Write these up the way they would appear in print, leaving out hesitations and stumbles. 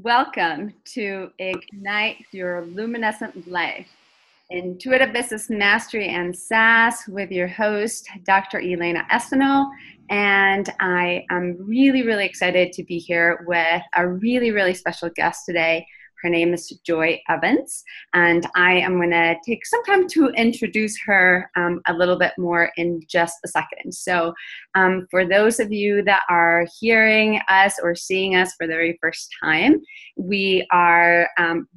Welcome to Ignite Your Luminescent Life, Intuitive Business Mastery and SaaS with your host, Dr. Elena Estanol. And I am really excited to be here with a really special guest today. Her name is Joy Evans, and I am going to take some time to introduce her a little bit more in just a second. So for those of you that are hearing us or seeing us for the very first time, we are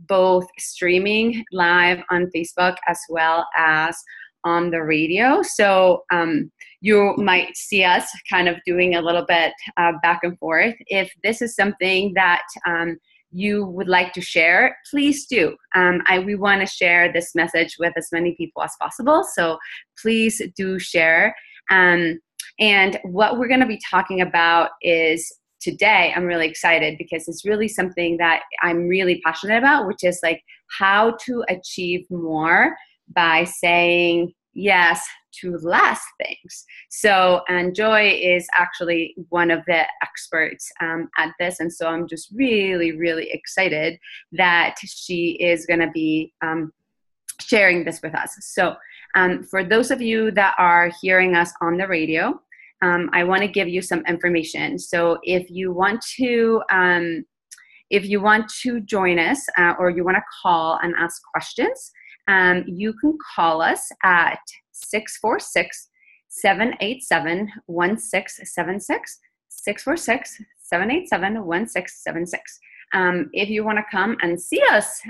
both streaming live on Facebook as well as on the radio. So you might see us kind of doing a little bit back and forth. If this is something that you would like to share, please do. We want to share this message with as many people as possible, so please do share. And what we're going to be talking about is today, I'm really excited because it's really something that I'm really passionate about, which is like how to achieve more by saying yes to less things. So, and Joy is actually one of the experts at this. And so I'm just really excited that she is going to be sharing this with us. So for those of you that are hearing us on the radio, I want to give you some information. So if you want to join us or you want to call and ask questions, you can call us at 646-787-1676, 646-787-1676. If you want to come and see us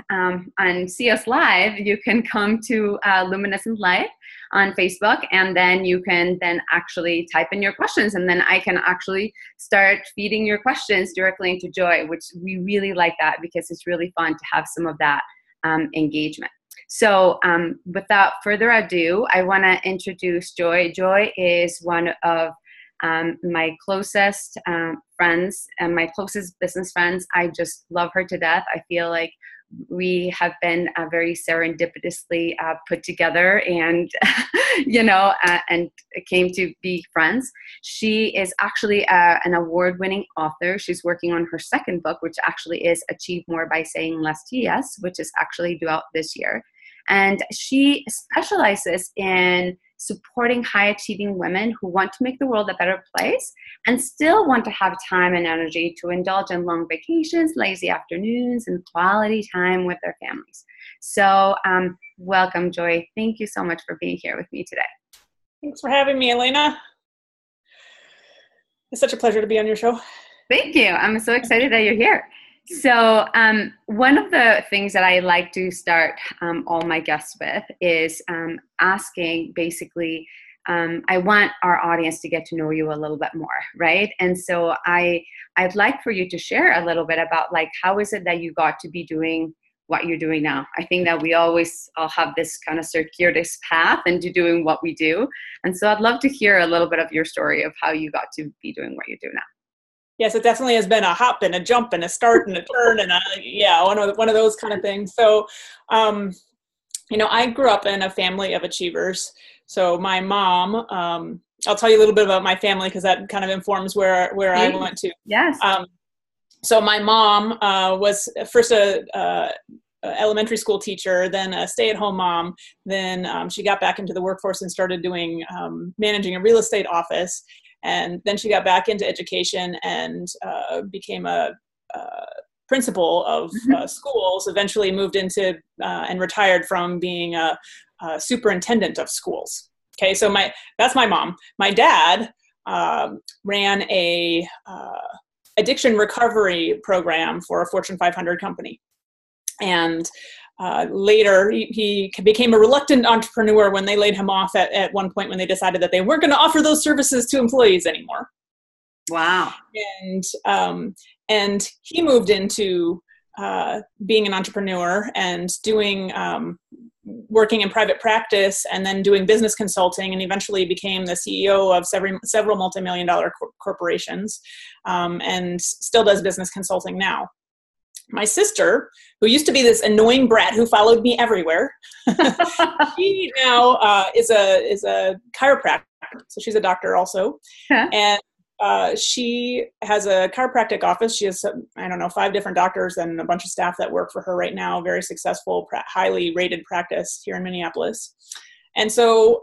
live, you can come to Luminescent Live on Facebook, and then you can then actually type in your questions, and then I can actually start feeding your questions directly into Joy, which we really like that because it's really fun to have some of that engagement. So without further ado, I want to introduce Joy. Joy is one of my closest friends and my closest business friends. I just love her to death. I feel like we have been very serendipitously put together and, and came to be friends. She is actually an award-winning author. She's working on her second book, which actually is Achieve More by Saying Less to Yes, which is actually due out this year. And she specializes in supporting high-achieving women who want to make the world a better place and still want to have time and energy to indulge in long vacations, lazy afternoons, and quality time with their families. So welcome, Joy. Thank you so much for being here with me today. Thanks for having me, Elena. It's such a pleasure to be on your show. Thank you. I'm so excited that you're here. So one of the things that I like to start all my guests with is asking basically, I want our audience to get to know you a little bit more, right? And so I'd like for you to share a little bit about like, how is it that you got to be doing what you're doing now? I think that we all have this kind of circuitous path into doing what we do. And so I'd love to hear a little bit of your story of how you got to be doing what you do now. Yes, it definitely has been a hop and a jump and a start and a turn and one of those kind of things. So, I grew up in a family of achievers. So my mom, I'll tell you a little bit about my family because that kind of informs where I went to. Yes. So my mom was first a elementary school teacher, then a stay-at-home mom. Then she got back into the workforce and started doing managing a real estate office. And then she got back into education and became a principal of schools, eventually moved into and retired from being a superintendent of schools. Okay, so that's my mom. My dad ran a addiction recovery program for a Fortune 500 company. And later, he became a reluctant entrepreneur when they laid him off at one point when they decided that they weren't going to offer those services to employees anymore. Wow. And he moved into being an entrepreneur and doing working in private practice and then doing business consulting, and eventually became the CEO of several multi-million-dollar corporations and still does business consulting now. My sister, who used to be this annoying brat who followed me everywhere, she now is a chiropractor. So she's a doctor also. Huh. And She has a chiropractic office. She has, I don't know, 5 different doctors and a bunch of staff that work for her right now. Very successful, highly rated practice here in Minneapolis. And so,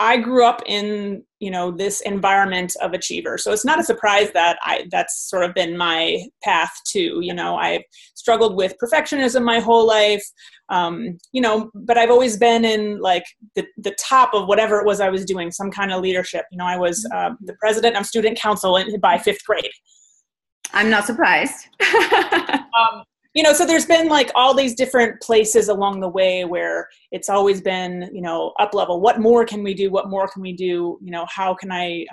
I grew up in, this environment of achievers. So it's not a surprise that that's sort of been my path too. I've struggled with perfectionism my whole life, but I've always been in like the top of whatever it was I was doing, some kind of leadership. I was the president of student council by 5th grade. I'm not surprised. So there's been like all these different places along the way where it's always been, up level. What more can we do? What more can we do? How can I,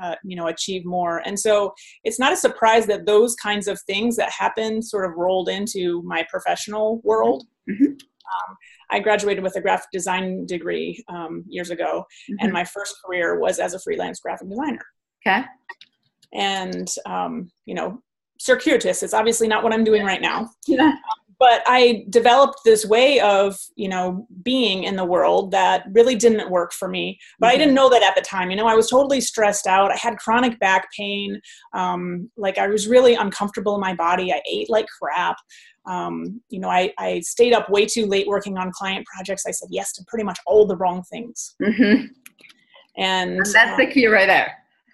achieve more? And so it's not a surprise that those kinds of things that happened sort of rolled into my professional world. Mm-hmm. I graduated with a graphic design degree years ago, and my first career was as a freelance graphic designer. Okay. And, circuitous. It's obviously not what I'm doing right now. Yeah. But I developed this way of, being in the world that really didn't work for me. But I didn't know that at the time. I was totally stressed out. I had chronic back pain. I was really uncomfortable in my body. I ate like crap. I stayed up way too late working on client projects. I said yes to pretty much all the wrong things. Mm-hmm. And that's the key right there.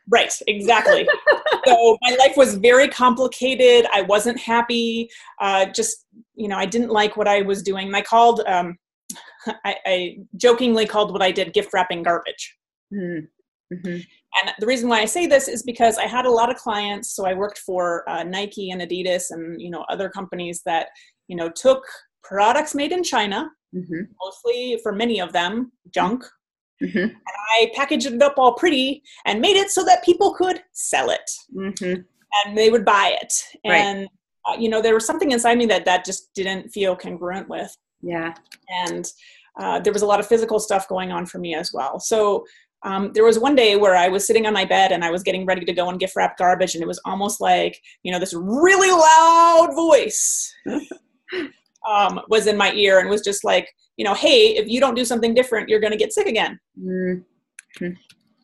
Right, exactly. So my life was very complicated. I wasn't happy. I didn't like what I was doing. And I called, I jokingly called what I did gift wrapping garbage. Mm-hmm. And the reason why I say this is because I had a lot of clients. So I worked for Nike and Adidas and, other companies that, took products made in China, mostly for many of them, junk. Mm-hmm. And I packaged it up all pretty and made it so that people could sell it and they would buy it. And, there was something inside me that just didn't feel congruent with. Yeah. And there was a lot of physical stuff going on for me as well. So there was one day where I was sitting on my bed and I was getting ready to go and gift wrap garbage. And it was almost like, this really loud voice was in my ear and was just like, hey, if you don't do something different, you're going to get sick again. Mm-hmm.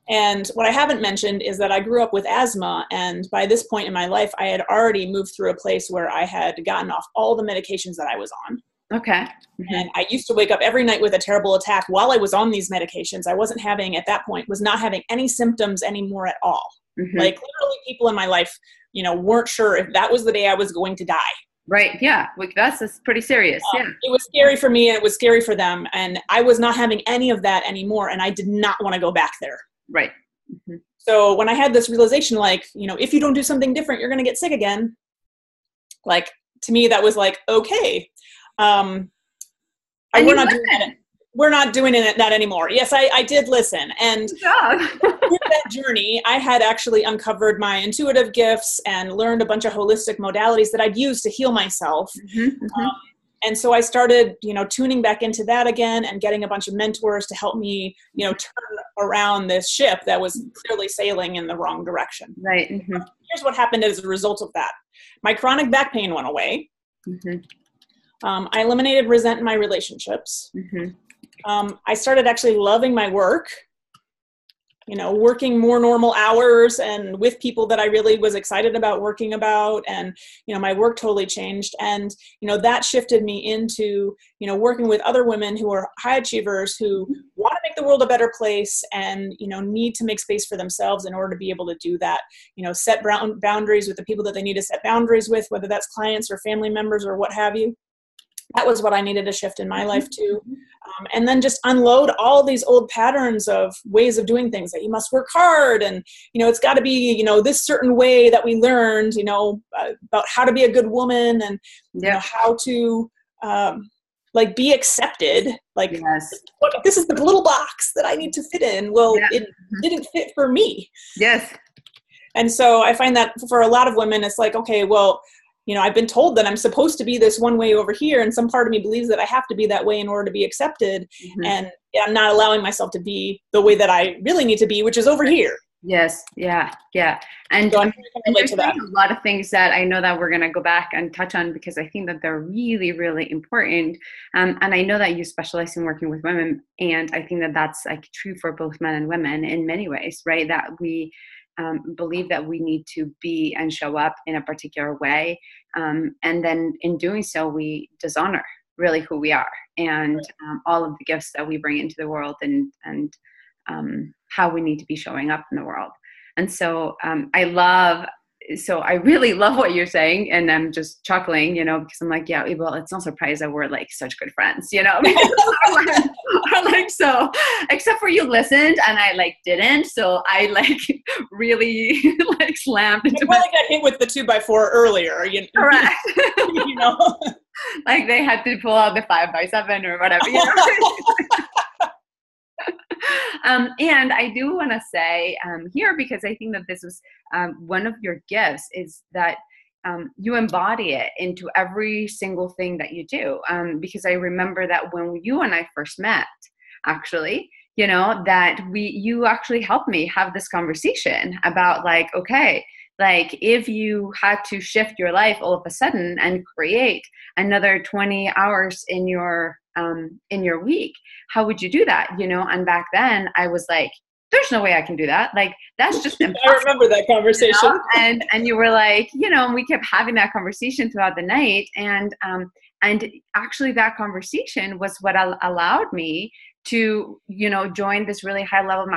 And what I haven't mentioned is that I grew up with asthma. And by this point in my life, I had already moved through a place where I had gotten off all the medications that I was on. Okay. Mm-hmm. And I used to wake up every night with a terrible attack while I was on these medications. I wasn't having, at that point, was not having any symptoms anymore at all. Mm-hmm. Like literally people in my life, weren't sure if that was the day I was going to die. Right. Yeah. Like that's pretty serious. Yeah. It was scary for me and it was scary for them. And I was not having any of that anymore. And I did not want to go back there. Right. Mm-hmm. So when I had this realization, like, if you don't do something different, you're going to get sick again. Like, to me, that was like, okay. We're not doing that anymore. Yes, I did listen. And through that journey, I had actually uncovered my intuitive gifts and learned a bunch of holistic modalities that I'd use to heal myself. And so I started, tuning back into that again and getting a bunch of mentors to help me, turn around this ship that was clearly sailing in the wrong direction. Right. Mm-hmm. Here's what happened as a result of that. My chronic back pain went away. I eliminated resentment in my relationships. I started actually loving my work, working more normal hours and with people that I really was excited about working about. And, my work totally changed. And, that shifted me into, working with other women who are high achievers who want to make the world a better place and, need to make space for themselves in order to be able to do that, set boundaries with the people that they need to set boundaries with, whether that's clients or family members or what have you. That was what I needed to shift in my life too. And then just unload all these old patterns of ways of doing things that you must work hard. And, it's got to be, this certain way that we learned, about how to be a good woman and, how to, be accepted. Like, yes. This is the little box that I need to fit in. Well, it didn't fit for me. Yes. And so I find that for a lot of women, it's like, okay, well, I've been told that I'm supposed to be this one way over here. And some part of me believes that I have to be that way in order to be accepted. And I'm not allowing myself to be the way that I really need to be, which is over here. Yes. Yeah. Yeah. And so I'm relate to that. A lot of things that I know that we're going to go back and touch on because I think that they're really, really important. And I know that you specialize in working with women. And I think that that's like true for both men and women in many ways, right? That we believe that we need to be and show up in a particular way. And then in doing so, we dishonor really who we are and all of the gifts that we bring into the world and how we need to be showing up in the world. And so I really love what you're saying, and I'm just chuckling, because I'm like, yeah, well, it's no surprise that we're like such good friends, Or like, so, except for you listened and I like didn't, so I like really like slammed into I got hit with the 2x4 earlier, correct. Like they had to pull out the 5x7 or whatever, And I do want to say here, because I think that this was one of your gifts, is that you embody it into every single thing that you do. Because I remember that when you and I first met, actually, that you actually helped me have this conversation about like, okay, like if you had to shift your life all of a sudden and create another 20 hours in your week, how would you do that? And back then I was like, there's no way I can do that. Like, that's just impossible. I remember that conversation. And you were like, and we kept having that conversation throughout the night. And actually that conversation was what allowed me to, join this really high level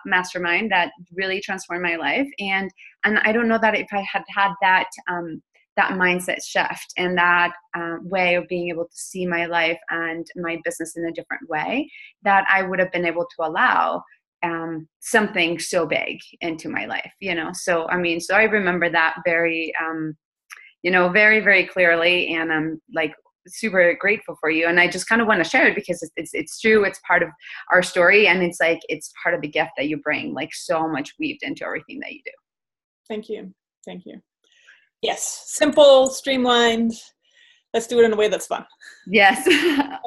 mastermind that really transformed my life. And I don't know that if I had had that mindset shift and that way of being able to see my life and my business in a different way, that I would have been able to allow something so big into my life, So, so I remember that very, very, very clearly. And I'm like super grateful for you. And I just kind of want to share it because it's true. It's part of our story. And it's like, it's part of the gift that you bring, like so much weaved into everything that you do. Thank you. Thank you. Yes. Simple, streamlined. Let's do it in a way that's fun. Yes.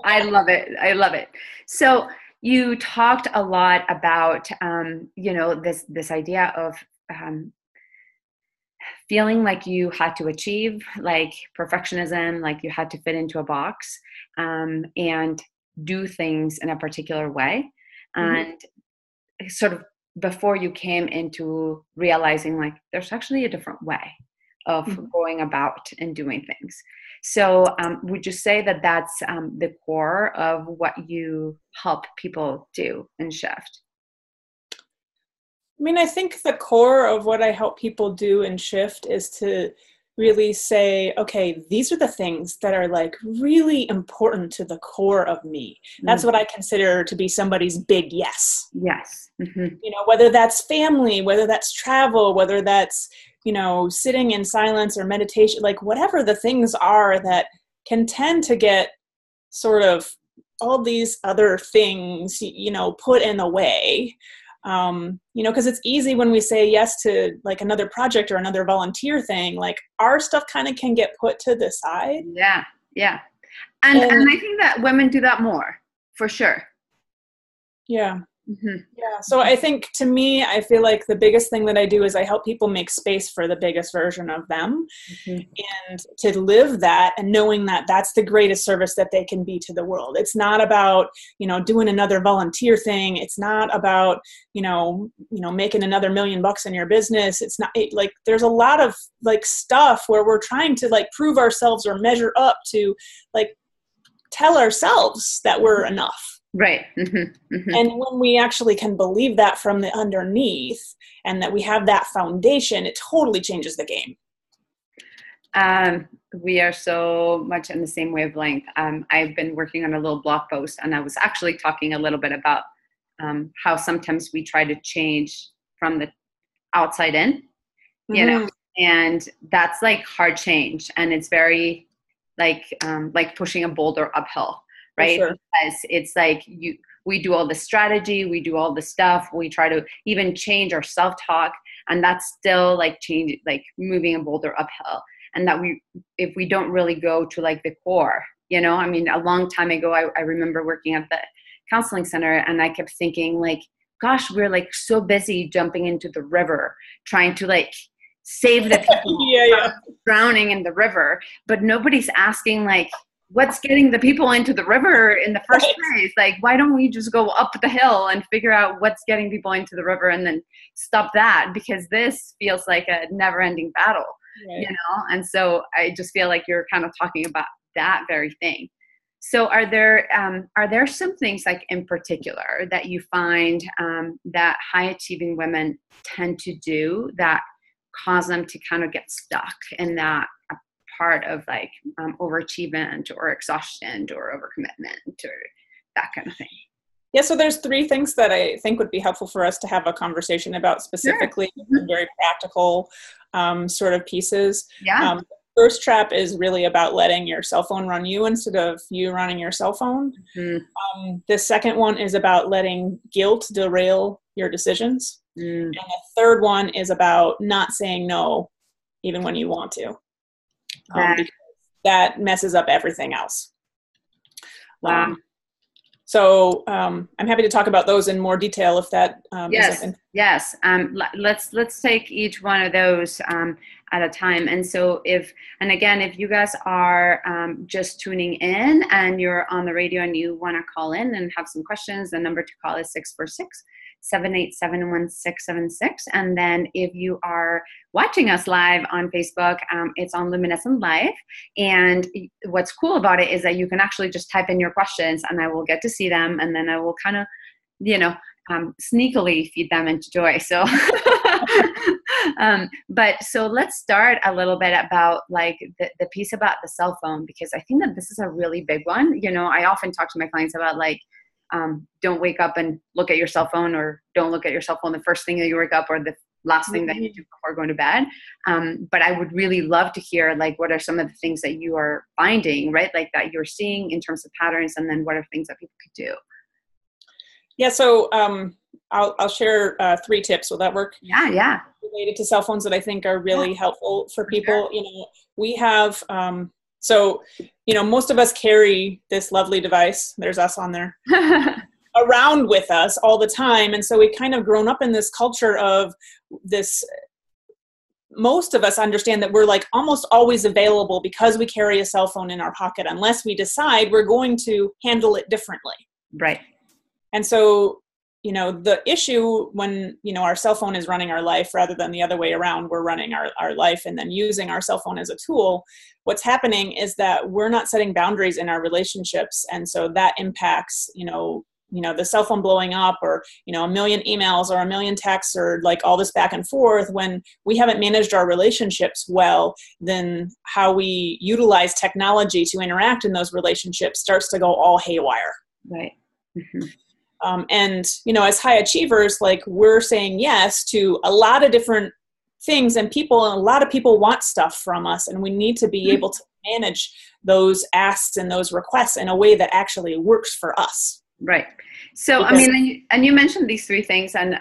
I love it. I love it. So you talked a lot about, this idea of feeling like you had to achieve, like perfectionism, like you had to fit into a box and do things in a particular way. Mm-hmm. And sort of before you came into realizing like there's actually a different way of mm-hmm. going about and doing things. So would you say that that's the core of what you help people do and shift? I think the core of what I help people do and shift is to really say, okay, these are the things that are like really important to the core of me. That's mm-hmm. what I consider to be somebody's big yes. Yes. Mm-hmm. Whether that's family, whether that's travel, whether that's, sitting in silence or meditation, like whatever the things are that can tend to get sort of all these other things, put in the way. Because it's easy when we say yes to like another project or another volunteer thing, like our stuff kind of can get put to the side. Yeah. Yeah. And I think that women do that more, for sure. Yeah. Mm-hmm. Yeah. So I think to me, I feel like the biggest thing that I do is I help people make space for the biggest version of them mm-hmm. and to live that and knowing that that's the greatest service that they can be to the world. It's not about, doing another volunteer thing. It's not about, making another $1 million in your business. It's not like there's a lot of like stuff where we're trying to like prove ourselves or measure up to like tell ourselves that we're enough. Right. Mm-hmm. Mm-hmm. And when we actually can believe that from the underneath and that we have that foundation, it totally changes the game. We are so much in the same wavelength. I've been working on a little blog post and I was actually talking a little bit about how sometimes we try to change from the outside in, mm-hmm. And that's like hard change. And it's very like pushing a boulder uphill. Right. Sure. Because it's like we do all the strategy, we do all the stuff, we try to even change our self-talk, and that's still like moving a boulder uphill. And that if we don't really go to like the core, a long time ago, I remember working at the counseling center and I kept thinking like, gosh, we're like so busy jumping into the river, trying to like save the people yeah. drowning in the river, but nobody's asking like, what's getting the people into the river in the first place? Like, why don't we just go up the hill and figure out what's getting people into the river and then stop that? Because this feels like a never-ending battle, you know? And so I just feel like you're kind of talking about that very thing. So are there some things like in particular that you find that high achieving women tend to do that cause them to kind of get stuck in that part of like overachievement or exhaustion or overcommitment or that kind of thing? Yeah, so there's 3 things that I think would be helpful for us to have a conversation about specifically, very practical sort of pieces. Yeah. First trap is really about letting your cell phone run you instead of you running your cell phone. The second one is about letting guilt derail your decisions. And the third one is about not saying no even when you want to. Because that messes up everything else. Wow. So I'm happy to talk about those in more detail if that Yes. Let's take each one of those at a time. And so if you guys are just tuning in and you're on the radio and you want to call in and have some questions, the number to call is 646-787-1676. And then if you are watching us live on Facebook, it's on Luminescent Live. And what's cool about it is that you can actually just type in your questions and I will get to see them. And then I will kind of, sneakily feed them into joy. So, so let's start a little bit about like the piece about the cell phone, because I think that this is a really big one. I often talk to my clients about like, don't wake up and look at your cell phone, or don't look at your cell phone the first thing that you wake up or the last thing that you do before going to bed. But I would really love to hear like, what are some of the things that you are finding, right? Like that you're seeing in terms of patterns, and then what are things that people could do? Yeah, so I'll share 3 tips. Will that work? Yeah. Related to cell phones that I think are really helpful for people. Sure. We have, most of us carry this lovely device. There's us on there. Around with us all the time. And so we kind of grown up in this culture of this. Most of us understand that we're like almost always available because we carry a cell phone in our pocket, unless we decide we're going to handle it differently. Right. And so, the issue when, our cell phone is running our life rather than the other way around, we're running our life and then using our cell phone as a tool. What's happening is that we're not setting boundaries in our relationships. And so that impacts, the cell phone blowing up, or, a million emails or a million texts, or like all this back and forth. When we haven't managed our relationships well, then how we utilize technology to interact in those relationships starts to go all haywire. Right. Mm-hmm. And, as high achievers, like we're saying yes to a lot of different things, and a lot of people want stuff from us, and we need to be able to manage those asks and those requests in a way that actually works for us. Right. So, because, and you mentioned these 3 things, and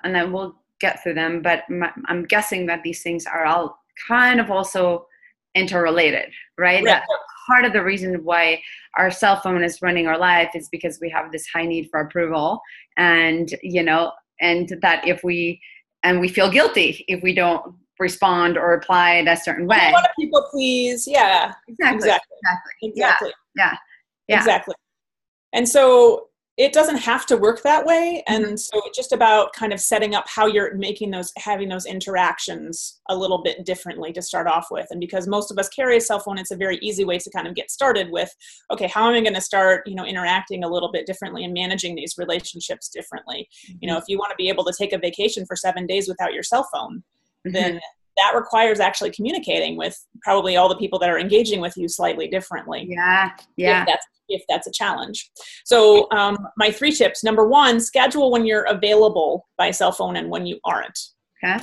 then we'll get through them, but I'm guessing that these things are all kind of also interrelated, right? That part of the reason why our cell phone is running our life is because we have this high need for approval, and that if we feel guilty if we don't respond or reply in a certain way. We want to people please. Yeah. Exactly. Yeah. Exactly. And so it doesn't have to work that way. And so it's just about kind of setting up how you're having those interactions a little bit differently to start off with. And because most of us carry a cell phone, it's a very easy way to kind of get started with, okay, how am I going to start, interacting a little bit differently and managing these relationships differently? If you want to be able to take a vacation for 7 days without your cell phone, then that requires actually communicating with probably all the people that are engaging with you slightly differently. Yeah. If that's a challenge. So my 3 tips: number 1, schedule when you're available by cell phone and when you aren't. Okay.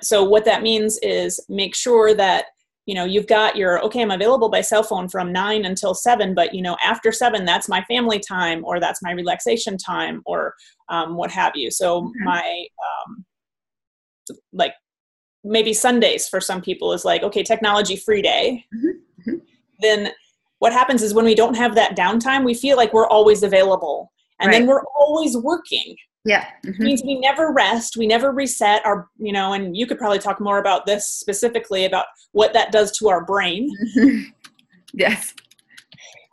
So what that means is make sure that, you've got I'm available by cell phone from 9 until 7, but, after 7, that's my family time, or that's my relaxation time, or what have you. So my, maybe Sundays for some people is like, okay, technology free day. Then what happens is when we don't have that downtime, we feel like we're always available, and then we're always working. Yeah. It means we never rest, we never reset our, and you could probably talk more about this specifically about what that does to our brain. Yes.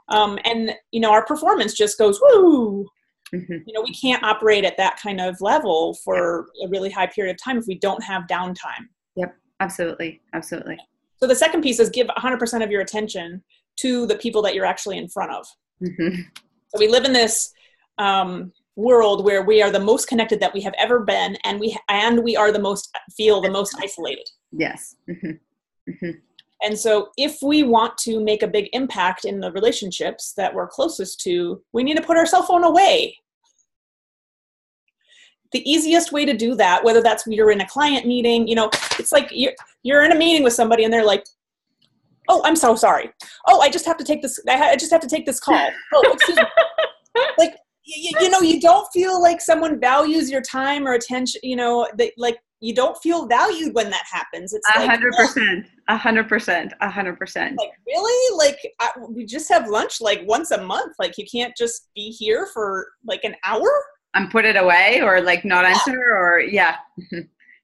And, our performance just goes, woo. We can't operate at that kind of level for a really high period of time if we don't have downtime. Yep. Absolutely. Absolutely. So the second piece is give 100% of your attention to the people that you're actually in front of. So we live in this world where we are the most connected that we have ever been, and we are feel the most isolated. Yes. And so if we want to make a big impact in the relationships that we're closest to, we need to put our cell phone away. The easiest way to do that, whether that's you're in a client meeting, it's like you're in a meeting with somebody and they're like, oh, I'm so sorry. Oh, I just have to take this. I just have to take this call. Oh, excuse me. Like, you don't feel like someone values your time or attention, you don't feel valued when that happens. It's 100%, 100%. Like, really? Like, we just have lunch like once a month. Like, you can't just be here for like an hour and put it away or like not answer or yeah.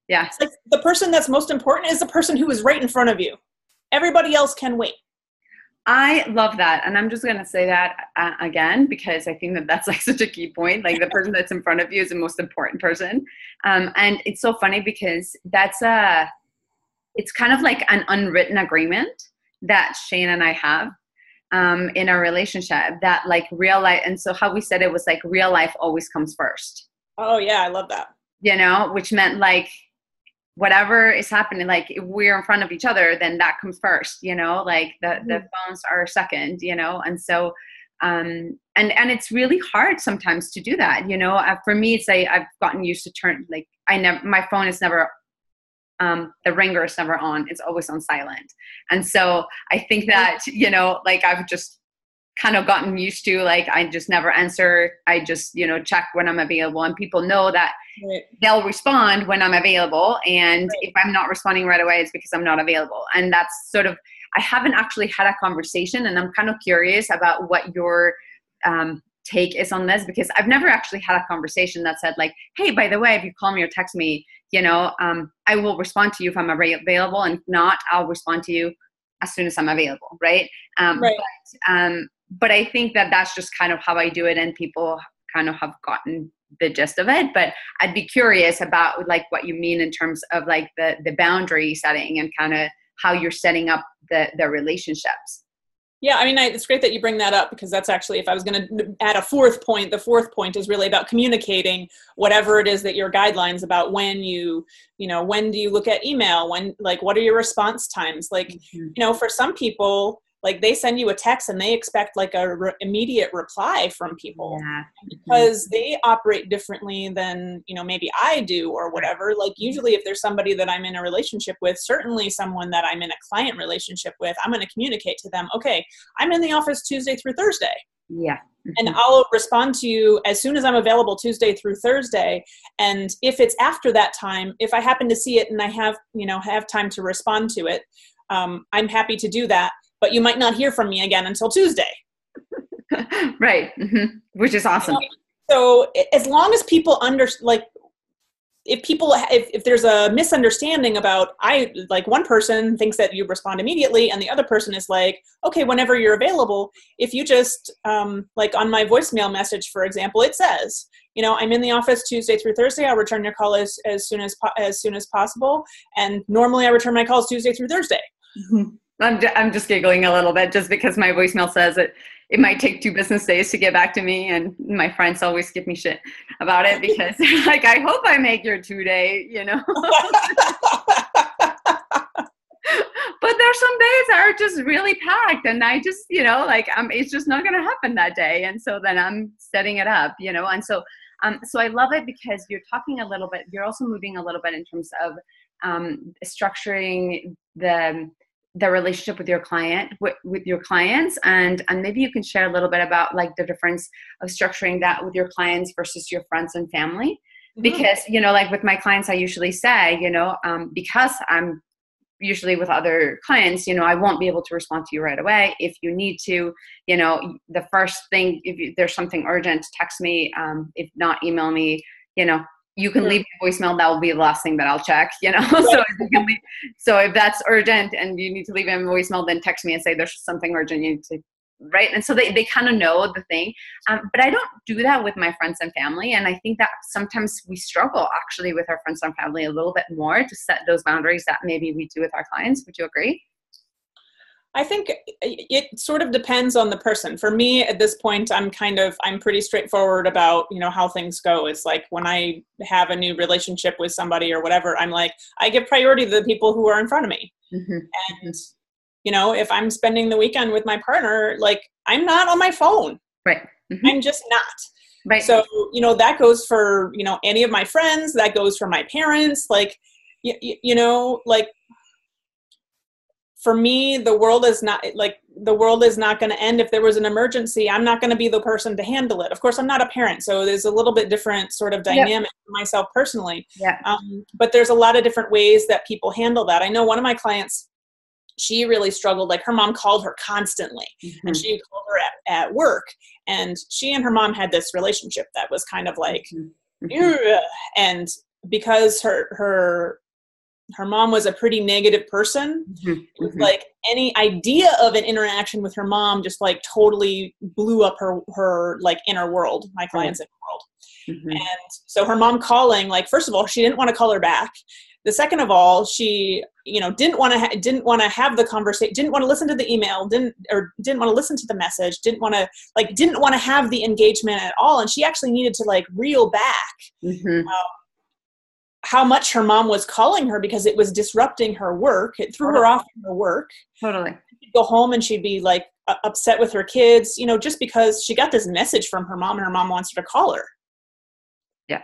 It's like the person that's most important is the person who is right in front of you. Everybody else can wait. I love that. And I'm just going to say that again, because I think that that's like such a key point. Like the person that's in front of you is the most important person. And it's so funny because it's kind of like an unwritten agreement that Shane and I have in our relationship that like real life. And so how we said it was like real life always comes first. Oh yeah. I love that. Which meant like, whatever is happening, like if we're in front of each other, then that comes first, like the phones are second, and so, and it's really hard sometimes to do that, for me, it's like, I've gotten used to my phone is never, the ringer is never on. It's always on silent. And so I think that, like I've just kind of gotten used to, like, I just never answer. I just, check when I'm available, and people know that they'll respond when I'm available. And if I'm not responding right away, it's because I'm not available. And that's sort of, I haven't actually had a conversation, and I'm kind of curious about what your take is on this, because I've never actually had a conversation that said like, hey, by the way, if you call me or text me, I will respond to you if I'm available. And if not, I'll respond to you as soon as I'm available. Right. But I think that that's just kind of how I do it, and people kind of have gotten the gist of it. But I'd be curious about like what you mean in terms of like the boundary setting and kind of how you're setting up the relationships. Yeah, I mean, it's great that you bring that up, because that's actually, if I was going to add a fourth point, the fourth point is really about communicating whatever it is that your guidelines about when when do you look at email, when, like, what are your response times? Like, for some people, like they send you a text and they expect like a immediate reply from people because they operate differently than, maybe I do or whatever. Like usually if there's somebody that I'm in a relationship with, certainly someone that I'm in a client relationship with, I'm going to communicate to them, okay, I'm in the office Tuesday through Thursday. Yeah. And I'll respond to you as soon as I'm available Tuesday through Thursday. And if it's after that time, if I happen to see it and I have, have time to respond to it, I'm happy to do that. But you might not hear from me again until Tuesday. Right. Which is awesome. So as long as people if there's a misunderstanding about, one person thinks that you respond immediately and the other person is like, okay, whenever you're available, if you just, like on my voicemail message, for example, it says, I'm in the office Tuesday through Thursday. I'll return your call as soon as possible. And normally I return my calls Tuesday through Thursday. I'm just giggling a little bit just because my voicemail says it might take 2 business days to get back to me, and my friends always give me shit about it because they're like, I hope I make your 2-day, But there's some days that are just really packed, and I just, it's just not going to happen that day, and so then I'm setting it up, and so I love it because you're talking a little bit. You're also moving a little bit in terms of structuring the relationship with your client, with your clients. And maybe you can share a little bit about like the difference of structuring that with your clients versus your friends and family. Because, like with my clients, I usually say, because I'm usually with other clients, I won't be able to respond to you right away. If you need to, the first thing, if there's something urgent, text me. If not, email me, you can leave a voicemail. That will be the last thing that I'll check, So if that's urgent and you need to leave a voicemail, then text me and say there's something urgent you need to right? And so they kind of know the thing. But I don't do that with my friends and family. And I think that sometimes we struggle actually with our friends and family a little bit more to set those boundaries that maybe we do with our clients. Would you agree? I think it sort of depends on the person. For me, at this point, I'm pretty straightforward about, how things go. It's like when I have a new relationship with somebody or whatever, I'm like, I give priority to the people who are in front of me. Mm-hmm. And, if I'm spending the weekend with my partner, like, I'm not on my phone. Right. Mm-hmm. I'm just not. Right. So, that goes for, any of my friends, that goes for my parents, like, like, for me, the world is not going to end. If there was an emergency, I'm not going to be the person to handle it. Of course, I'm not a parent, so there's a little bit different sort of dynamic for myself personally. Yeah. But there's a lot of different ways that people handle that. I know one of my clients, she really struggled. Like, her mom called her constantly, Mm-hmm. and she called her at work. And she and her mom had this relationship that was kind of like, Mm-hmm. and because her mom was a pretty negative person. Mm-hmm. It was like any idea of an interaction with her mom just like totally blew up her like inner world, my client's inner world. Mm-hmm. And so her mom calling, like, first of all, she didn't want to call her back. The second of all, she, didn't want to have the conversation, didn't want to listen to the email, didn't want to listen to the message, didn't want to have the engagement at all. And she actually needed to like reel back. Mm-hmm. How much her mom was calling her because it was disrupting her work. It threw her off from her work. Totally. She'd go home and she'd be like upset with her kids, just because she got this message from her mom and her mom wants her to call her. Yeah.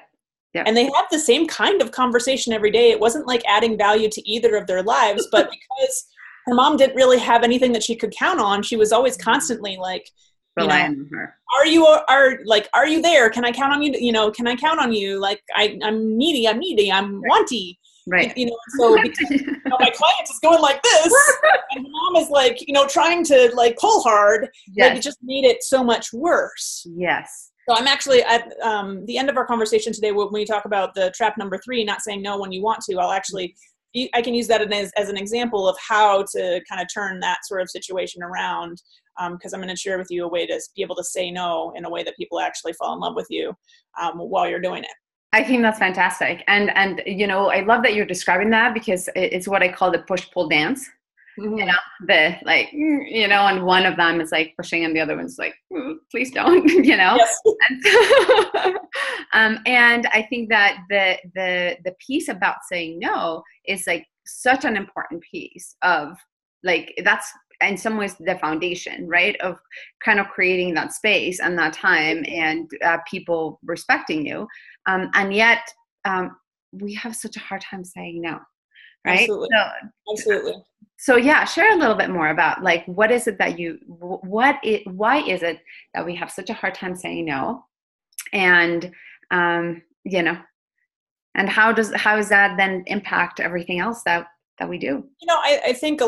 Yeah. And they had the same kind of conversation every day. It wasn't like adding value to either of their lives, but because her mom didn't really have anything that she could count on, she was always constantly like, relying on her. Are you there? Can I count on you? Can I count on you? Like, I'm needy, I'm wanty. Right. So because, my client is going like this and mom is like, trying to like pull hard. Yes. Like, it just made it so much worse. Yes. So I'm actually at the end of our conversation today, when we talk about the trap number 3, not saying no when you want to, I can use that as an example of how to kind of turn that sort of situation around. Because I'm going to share with you a way to be able to say no in a way that people actually fall in love with you while you're doing it. I think that's fantastic. And I love that you're describing that, because it's what I call the push-pull dance. Mm-hmm. And one of them is like pushing and the other one's like, please don't, Yes. And I think that the piece about saying no is like such an important piece of like, that's in some ways the foundation, right, of kind of creating that space and that time and people respecting you. And yet we have such a hard time saying no, right? Absolutely. Absolutely. So yeah, share a little bit more about like, why is it that we have such a hard time saying no? And, and how does that then impact everything else that we do? I think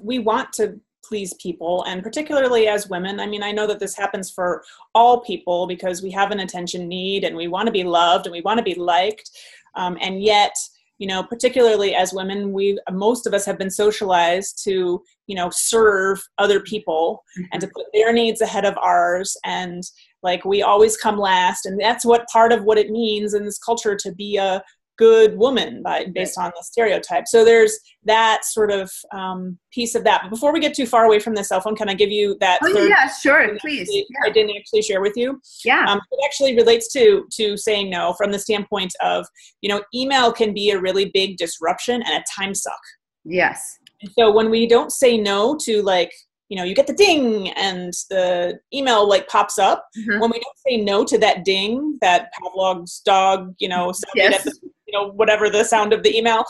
we want to please people, and particularly as women. I mean, I know that this happens for all people because we have an attention need and we want to be loved and we want to be liked. And yet, particularly as women, most of us have been socialized to, serve other people and to put their needs ahead of ours. And like, we always come last. And that's part of what it means in this culture to be a good woman based on the stereotype. So there's that sort of piece of that. But before we get too far away from the cell phone, can I give you that? Yeah, sure, please. I didn't actually share with you. Yeah. It actually relates to saying no from the standpoint of, email can be a really big disruption and a time suck. Yes. And so when we don't say no to like, you get the ding and the email like pops up. Mm-hmm. When we don't say no to that ding, that Pavlov's dog, sounded yes. at the, whatever the sound of the email.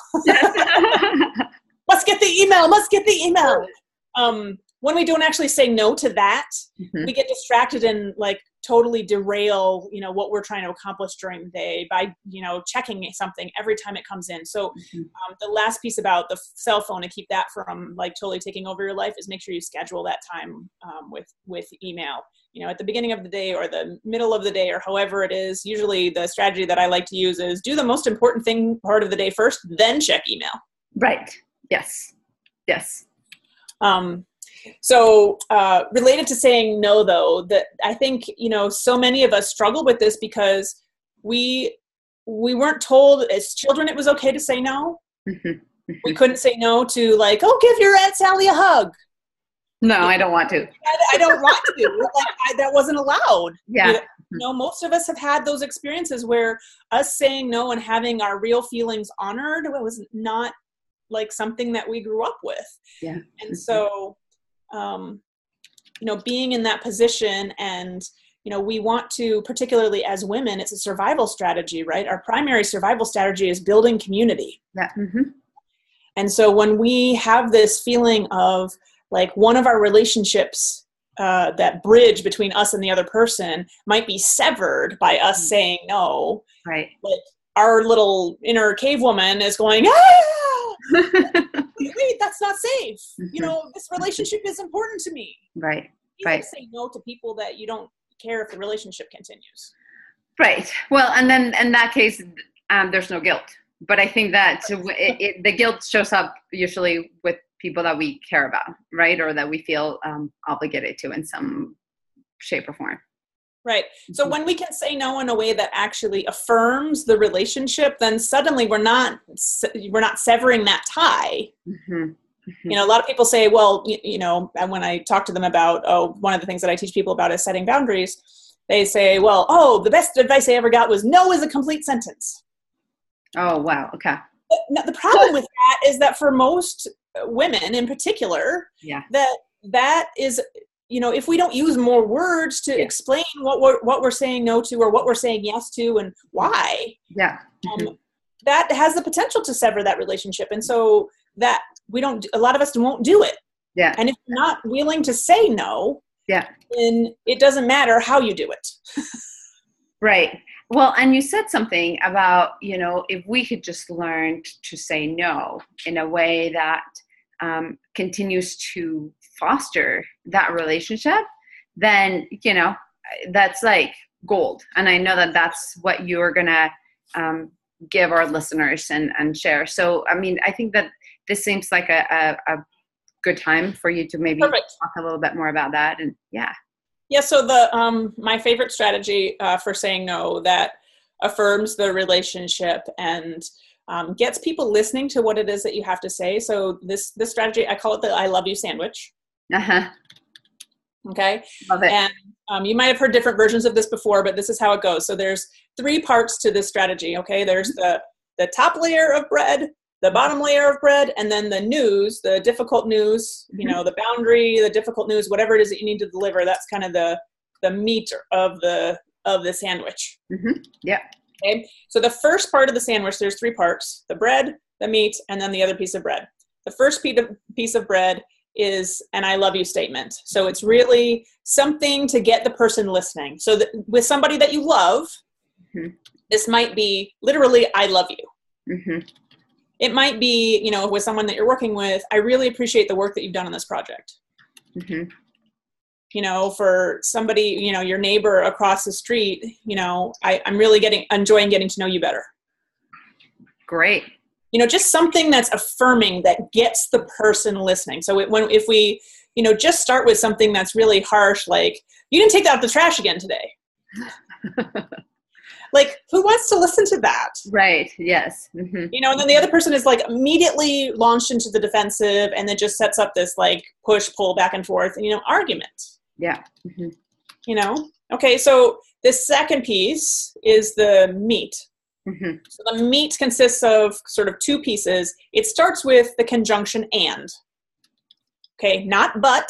Must get the email. When we don't actually say no to that, mm-hmm. we get distracted and like totally derail, what we're trying to accomplish during the day by, checking something every time it comes in. So mm-hmm. The last piece about the cell phone to keep that from like totally taking over your life is make sure you schedule that time with email. At the beginning of the day or the middle of the day or however it is. Usually the strategy that I like to use is do the most important part of the day first, then check email. Right. Yes. Yes. So related to saying no, though, that I think, so many of us struggle with this because we weren't told as children it was okay to say no. We couldn't say no to like, oh, give your Aunt Sally a hug. No, I don't want to. I don't want to. That wasn't allowed. Yeah. Most of us have had those experiences where us saying no and having our real feelings honored was not like something that we grew up with. Yeah. And so, being in that position and, we want to, particularly as women, it's a survival strategy, right? Our primary survival strategy is building community. Yeah. And so when we have this feeling of like one of our relationships, that bridge between us and the other person might be severed by us saying no. Right. Like our little inner cave woman is going, ah! Wait, that's not safe. This relationship is important to me. Right. You have to say no to people that you don't care if the relationship continues. Right. Well, and then in that case, there's no guilt. But I think that the guilt shows up usually with people that we care about, right? Or that we feel obligated to in some shape or form. Right. So when we can say no in a way that actually affirms the relationship, then suddenly we're not severing that tie. A lot of people say, well, and when I talk to them about, one of the things that I teach people about is setting boundaries, they say, well, the best advice I ever got was no is a complete sentence. Oh, wow. Okay. But the problem with that is that for most women in particular, that is, if we don't use more words to explain what we're saying no to or what we're saying yes to and why, that has the potential to sever that relationship. And so that a lot of us won't do it. Yeah. And if you're not willing to say no, then it doesn't matter how you do it. Right. Well, and you said something about, if we could just learn to say no in a way that continues to foster that relationship, then, that's like gold. And I know that that's what you're going to give our listeners and share. So, I mean, I think that this seems like a good time for you to maybe talk a little bit more about that. And Yeah, so my favorite strategy for saying no that affirms the relationship and gets people listening to what it is that you have to say. So this strategy, I call it the I love you sandwich. Okay. Love it. And you might have heard different versions of this before, but this is how it goes. So there's 3 parts to this strategy. Okay. There's the top layer of bread, the bottom layer of bread, and then the news, the difficult news, the boundary, the difficult news, whatever it is that you need to deliver. That's kind of the meat of the sandwich. Yeah. Okay. So the first part of the sandwich, there's 3 parts: the bread, the meat, and then the other piece of bread. The first piece of bread is an I love you statement. So it's really something to get the person listening. So that with somebody that you love, this might be literally, I love you. It might be, with someone that you're working with, I really appreciate the work that you've done on this project. For somebody, your neighbor across the street, I'm really enjoying getting to know you better. Great. Just something that's affirming that gets the person listening. So if we, just start with something that's really harsh, like, you didn't take out the trash again today. Like, who wants to listen to that? Right. Yes. And then the other person is like immediately launched into the defensive and then just sets up this like push, pull back and forth, argument. Yeah. Okay. So this second piece is the meat. So the meat consists of sort of 2 pieces. It starts with the conjunction and. Okay. Not but,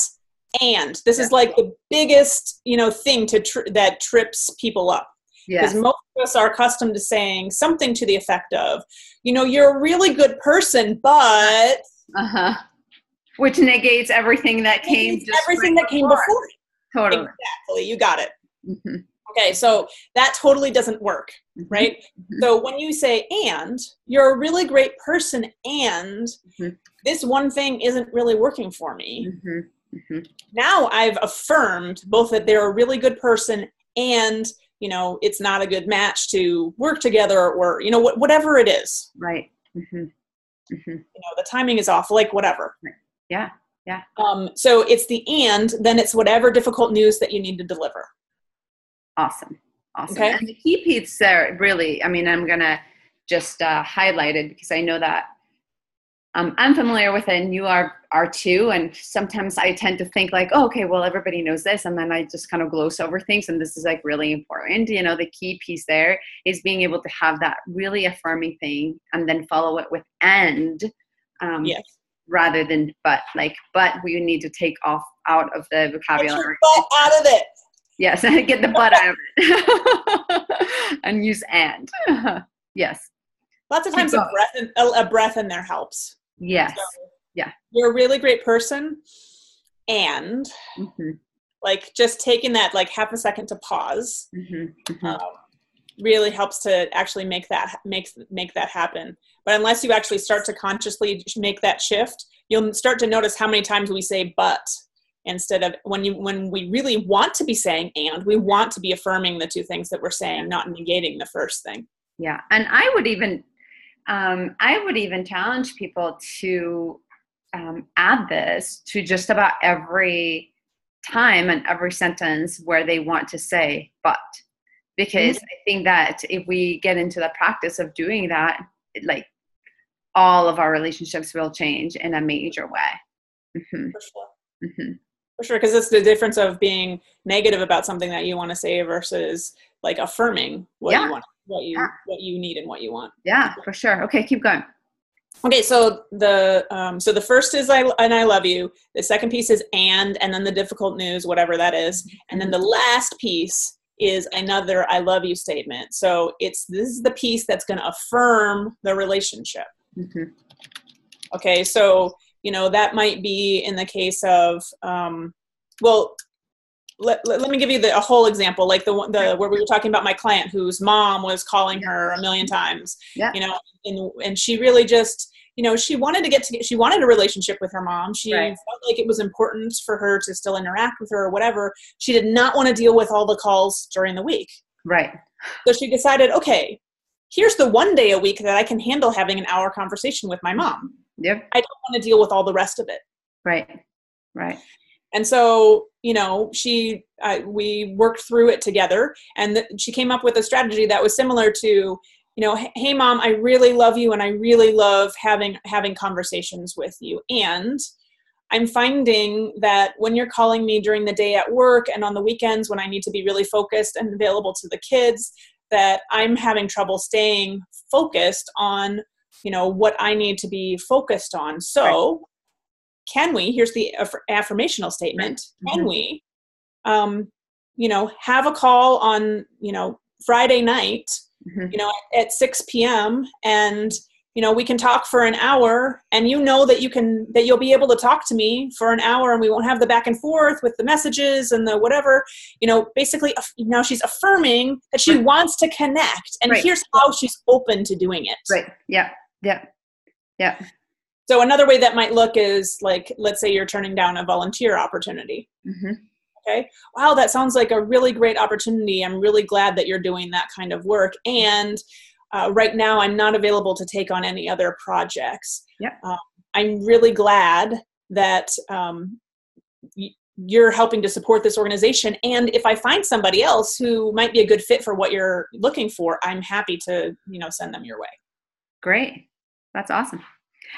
and. This is like the biggest, thing that trips people up. Because most of us are accustomed to saying something to the effect of, you're a really good person, but. Which negates everything that came before. Totally. Exactly. You got it. Okay. So that totally doesn't work. Right. So when you say, and you're a really great person, and this one thing isn't really working for me. Now I've affirmed both that they're a really good person and, it's not a good match to work together or, whatever it is. Right. The timing is off, like whatever. Yeah. Yeah. So it's the and, then it's whatever difficult news that you need to deliver. Awesome. Awesome. Okay. And the key piece there really, I mean, I'm going to just highlight it because I know that I'm familiar with it and you are too. And sometimes I tend to think like, oh, okay, well, everybody knows this. And then I just kind of gloss over things. And this is like really important. You know, the key piece there is being able to have that really affirming thing and then follow it with and Yes. rather than but, like, but we need to take out of the vocabulary. Get your butt out of it. Yes, get the butt out of it. And use and. Yes. Lots of times a breath in there helps. Yes. So, yeah. You're a really great person. And like just taking that like half a second to pause really helps to actually make that happen. But unless you actually start to consciously make that shift, you'll start to notice how many times we say but instead of when we really want to be saying and, we want to be affirming the two things that we're saying, not negating the first thing. Yeah. And I would even challenge people to add this to just about every time and every sentence where they want to say but, because I think that if we get into the practice of doing that, like all of our relationships will change in a major way. For sure. For sure, because it's the difference of being negative about something that you want to say versus like affirming what you want, what you need and what you want. Yeah, for sure. Okay, keep going. Okay, so the first is I love you. The second piece is and then the difficult news, whatever that is, and then the last piece is another I love you statement. So this is the piece that's going to affirm the relationship. Okay, so that might be in the case of let me give you a whole example, like the where we were talking about my client whose mom was calling her a million times. And she really just she wanted she wanted a relationship with her mom. She felt like it was important for her to still interact with her or whatever. She did not want to deal with all the calls during the week. Right. So she decided, okay, here's the one day a week that I can handle having an hour conversation with my mom. Yep. I don't want to deal with all the rest of it. Right. Right. And so, we worked through it together, and she came up with a strategy that was similar to, hey mom, I really love you and I really love having conversations with you. And I'm finding that when you're calling me during the day at work and on the weekends when I need to be really focused and available to the kids, that I'm having trouble staying focused on, what I need to be focused on. So can we, here's the affirmational statement, can we, have a call on, Friday night, at 6 p.m. and, we can talk for an hour, and that you'll be able to talk to me for an hour, and we won't have the back and forth with the messages and the whatever, basically now she's affirming that she wants to connect, and here's how she's open to doing it. Right. Yeah. Yeah. Yeah. So another way that might look is like, let's say you're turning down a volunteer opportunity. Okay. Wow, that sounds like a really great opportunity. I'm really glad that you're doing that kind of work. And right now I'm not available to take on any other projects. Yep. I'm really glad that you're helping to support this organization. And if I find somebody else who might be a good fit for what you're looking for, I'm happy to, send them your way. Great. That's awesome.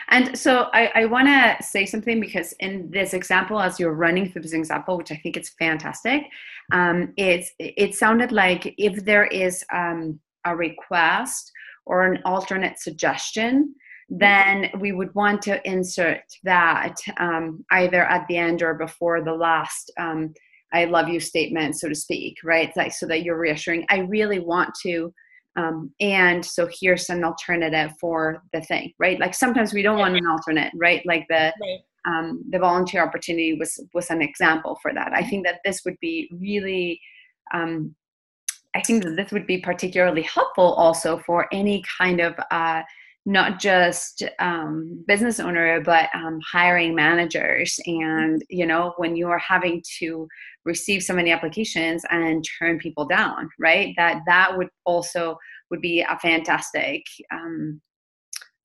And so I want to say something, because in this example, as you're running through this example, which I think is fantastic, it sounded like if there is a request or an alternate suggestion, then we would want to insert that either at the end or before the last I love you statement, so to speak, right? Like, so that you're reassuring, I really want to. And so here's an alternative for the thing, right? Like sometimes we don't want an alternate, right? Like the volunteer opportunity was an example for that. I think that this would be really, I think that this would be particularly helpful also for any kind of, not just business owner, but hiring managers. And, when you are having to receive so many applications and turn people down, right? That would be a fantastic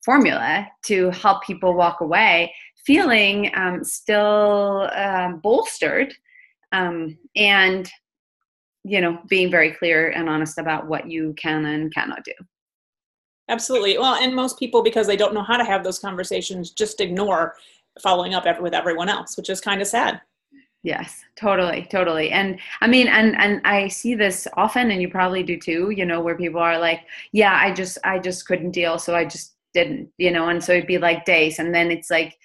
formula to help people walk away feeling still bolstered, and being very clear and honest about what you can and cannot do. Absolutely. Well, and most people, because they don't know how to have those conversations, just ignore following up with everyone else, which is kind of sad. Yes, totally, totally. And I mean, and I see this often, and you probably do too, where people are like, yeah, I just couldn't deal, so I just didn't, and so it'd be like days, and then it's like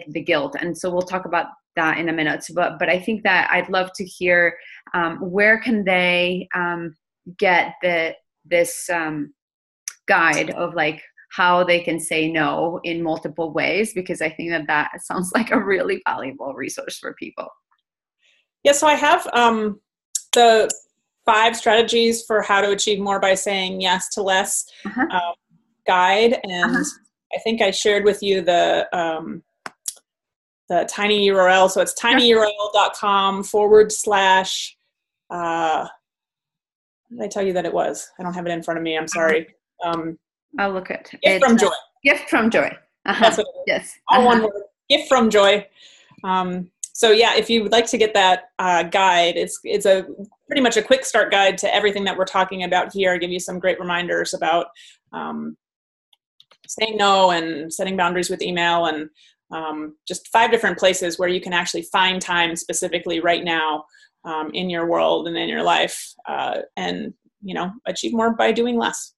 the guilt. And so we'll talk about that in a minute. But I think that I'd love to hear, where can they get this guide of like how they can say no in multiple ways, because I think that sounds like a really valuable resource for people. Yeah, so I have the 5 strategies for how to achieve more by saying yes to less guide, and I think I shared with you the tiny URL. So it's tinyurl.com / did I tell you that it was? I don't have it in front of me. I'm sorry. I'll look at it. Gift from Joy. Gift from Joy. That's what it is. Yes. All one word. Gift from Joy. So yeah, if you would like to get that guide, it's a pretty much a quick start guide to everything that we're talking about here. Give you some great reminders about saying no and setting boundaries with email, and just 5 different places where you can actually find time specifically right now in your world and in your life, and achieve more by doing less.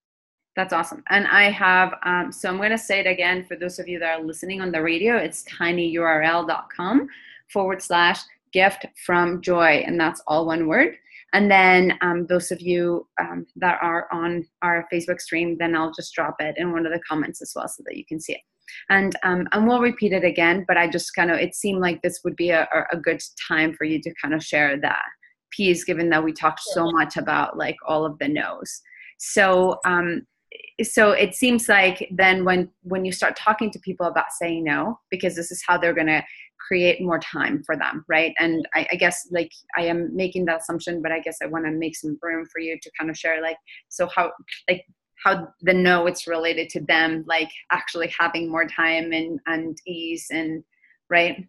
That's awesome. And I have, so I'm going to say it again for those of you that are listening on the radio. It's tinyurl.com / gift from joy. And that's all one word. And then those of you that are on our Facebook stream, then I'll just drop it in one of the comments as well so that you can see it. And we'll repeat it again, but I just it seemed like this would be a good time for you to kind of share that piece, given that we talked so much about like all of the no's. So it seems like then when you start talking to people about saying no, because this is how they're going to create more time for them, right? And I guess like I am making that assumption, but I guess I want to make some room for you to kind of share like, so how the no, it's related to them, like actually having more time and ease, and right?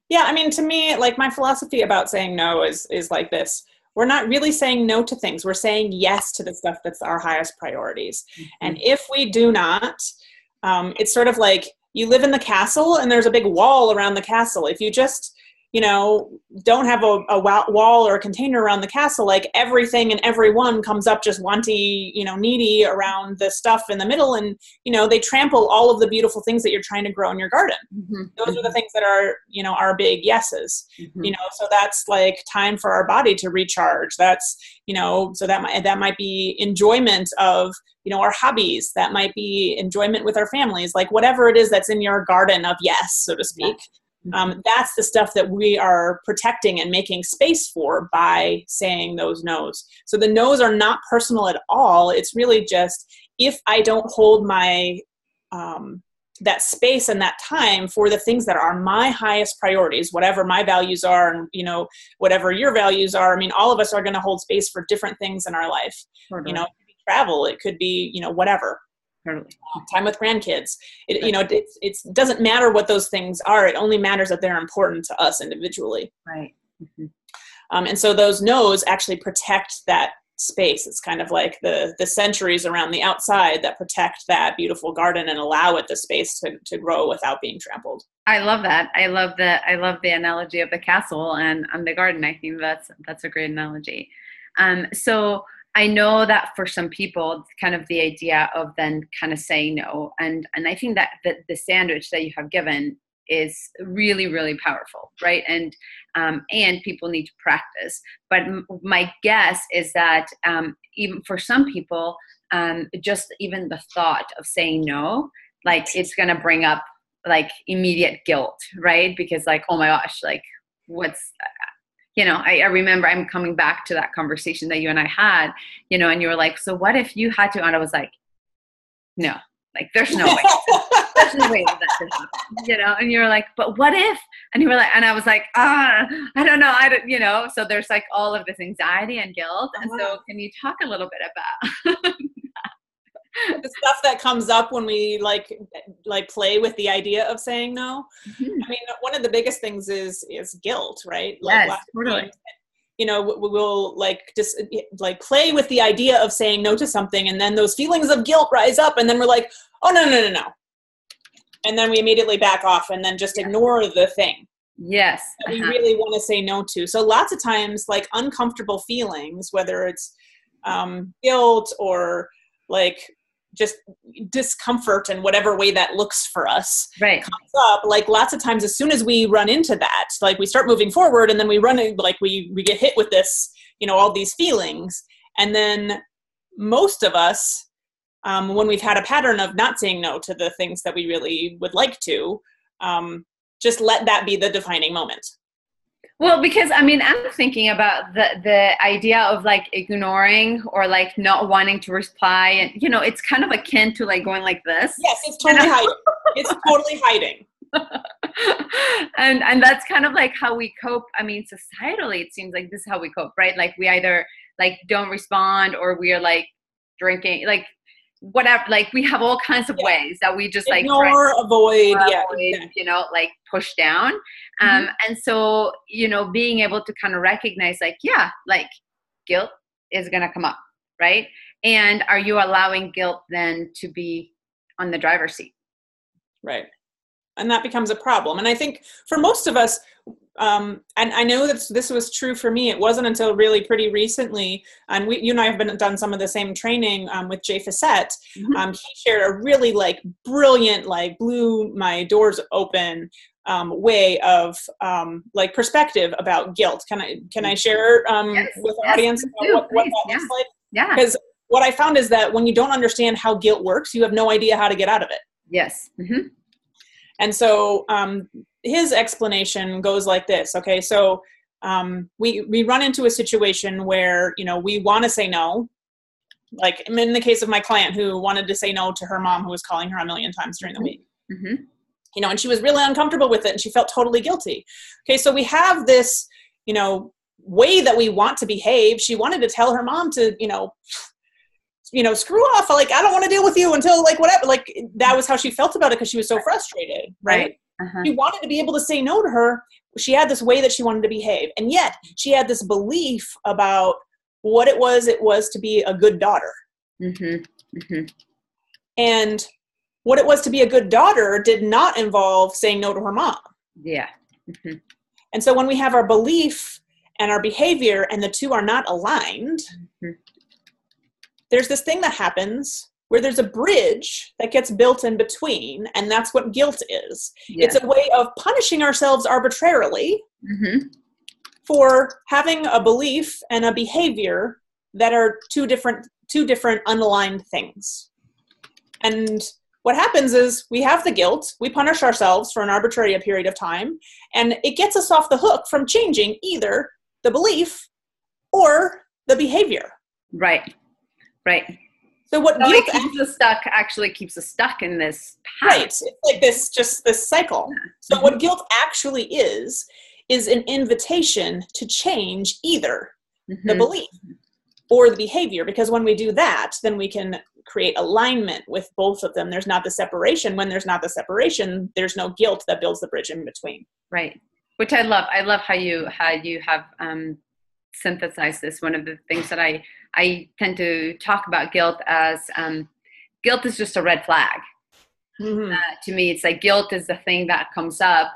Yeah, I mean, to me, like my philosophy about saying no is like this. We're not really saying no to things. We're saying yes to the stuff that's our highest priorities. Mm-hmm. And if we do not, it's sort of like you live in the castle and there's a big wall around the castle. If you just, don't have a wall or a container around the castle, like everything and everyone comes up just wanty, needy around the stuff in the middle, and, they trample all of the beautiful things that you're trying to grow in your garden. Mm-hmm. Those are the things that are, our big yeses, mm-hmm. So that's like time for our body to recharge. That's, so that might be enjoyment of, our hobbies. That might be enjoyment with our families, like whatever it is that's in your garden of yes, so to speak. Yeah. That's the stuff that we are protecting and making space for by saying those no's. So the no's are not personal at all. It's really just, if I don't hold my, that space and that time for the things that are my highest priorities, whatever my values are, and, whatever your values are. I mean, all of us are going to hold space for different things in our life. Totally. It could be travel. It could be, whatever. Totally. Time with grandkids. It doesn't matter what those things are. It only matters that they're important to us individually. Right. Mm-hmm. And so those no's actually protect that space. It's kind of like the sentries around the outside that protect that beautiful garden and allow it the space to grow without being trampled. I love that. I love the analogy of the castle and the garden. I think that's a great analogy. So I know that for some people, kind of the idea of then kind of saying no, and I think that the sandwich that you have given is really, really powerful, right? And people need to practice. But my guess is that even for some people, just even the thought of saying no, like it's going to bring up like immediate guilt, right? Because like, oh my gosh, like what's I remember I'm coming back to that conversation that you and I had, and you were like, so what if you had to, and I was like, no, like there's no way, there's no way that could happen, and you were like, but what if, and you were like, and I was like, I don't know, so there's like all of this anxiety and guilt. And so can you talk a little bit about the stuff that comes up when we like play with the idea of saying no. Mm-hmm. I mean, one of the biggest things is guilt, right? Yes, Like totally. we'll like just like play with the idea of saying no to something, and then those feelings of guilt rise up, and then we're like, oh no. And then we immediately back off and then just ignore the thing. Yes. That we really want to say no to. So lots of times, like uncomfortable feelings, whether it's guilt or like just discomfort in whatever way that looks for us, right, comes up. Like lots of times, as soon as we run into that, like we start moving forward, and then we run in, like we get hit with this, all these feelings, and then most of us, when we've had a pattern of not saying no to the things that we really would like to, just let that be the defining moment. Well, because I mean, I'm thinking about the idea of like ignoring or like not wanting to reply, and it's kind of akin to like going like this. Yes, it's totally hiding. It's totally hiding. And that's kind of like how we cope. I mean, societally, it seems like this is how we cope, right? Like we either like don't respond, or we are like drinking, like whatever, like we have all kinds of ways that we just ignore, like avoid, exactly. Like push down. And so, being able to kind of recognize like, like guilt is going to come up. Right. And are you allowing guilt then to be on the driver's seat? Right. And that becomes a problem. And I think for most of us, and I know that this was true for me, it wasn't until really pretty recently, and you and I have done some of the same training with Jay Facette. He shared a really like brilliant, like blew my doors open way of like perspective about guilt. Can I share with our audience about what that looks like? Yeah. Because what I found is that when you don't understand how guilt works, you have no idea how to get out of it. Yes. Mm-hmm. And so his explanation goes like this. Okay, so we run into a situation where, we want to say no. Like in the case of my client who wanted to say no to her mom, who was calling her a million times during the week. Mm-hmm. And she was really uncomfortable with it, and she felt totally guilty. Okay, so we have this, way that we want to behave. She wanted to tell her mom to, screw off. Like, I don't want to deal with you until like whatever. Like that was how she felt about it because she was so frustrated, right? She wanted to be able to say no to her. She had this way that she wanted to behave. And yet she had this belief about what it was to be a good daughter. Mm-hmm. Mm-hmm. And what it was to be a good daughter did not involve saying no to her mom. Yeah. Mm-hmm. And so when we have our belief and our behavior and the two are not aligned, there's this thing that happens where there's a bridge that gets built in between, and that's what guilt is. Yeah. It's a way of punishing ourselves arbitrarily for having a belief and a behavior that are two different unaligned things. And what happens is we have the guilt, we punish ourselves for an arbitrary period of time, and it gets us off the hook from changing either the belief or the behavior. Right. Right. So what so guilt keeps us stuck in this path. Right. It's like this cycle. Yeah. So what guilt actually is an invitation to change either the belief or the behavior, because when we do that, then we can create alignment with both of them. There's not the separation. When there's not the separation, there's no guilt that builds the bridge in between. Right. Which I love. I love how you have synthesized this. One of the things that I tend to talk about guilt as guilt is just a red flag. To me, it's like guilt is the thing that comes up,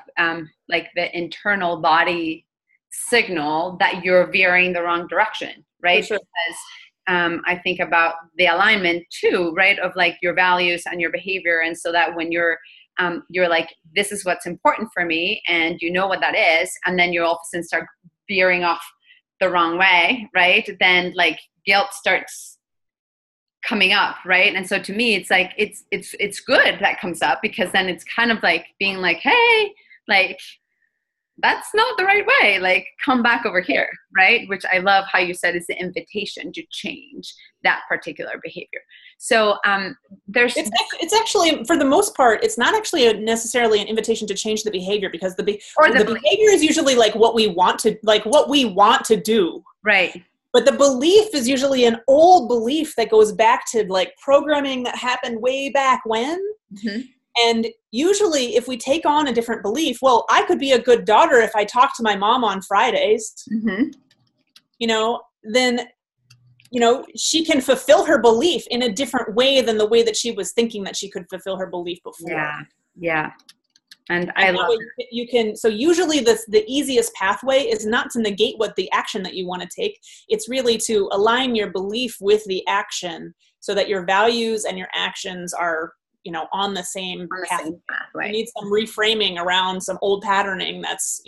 like the internal body signal that you're veering the wrong direction, right? Sure. Because I think about the alignment too, right, of like your values and your behavior, and so that when you're like, this is what's important for me, and you know what that is, and then you all of a sudden start veering off the wrong way, right? Then like guilt starts coming up, right? And so to me, it's like it's good that comes up, because then it's kind of like being like, hey, like that's not the right way. Like come back over here, right? Which I love how you said is the invitation to change that particular behavior. So it's actually, for the most part, it's not actually necessarily an invitation to change the behavior, because the behavior is usually like what we want to do. Right. But the belief is usually an old belief that goes back to like programming that happened way back when. Mm-hmm. And usually if we take on a different belief, well, I could be a good daughter if I talk to my mom on Fridays, Mm-hmm. Then, she can fulfill her belief in a different way than the way that she was thinking that she could fulfill her belief before. Yeah. Yeah. And I love you can, so usually the easiest pathway is not to negate what the action that you want to take. It's really to align your belief with the action so that your values and your actions are, on the same path. Same pathway. You need some reframing around some old patterning that's,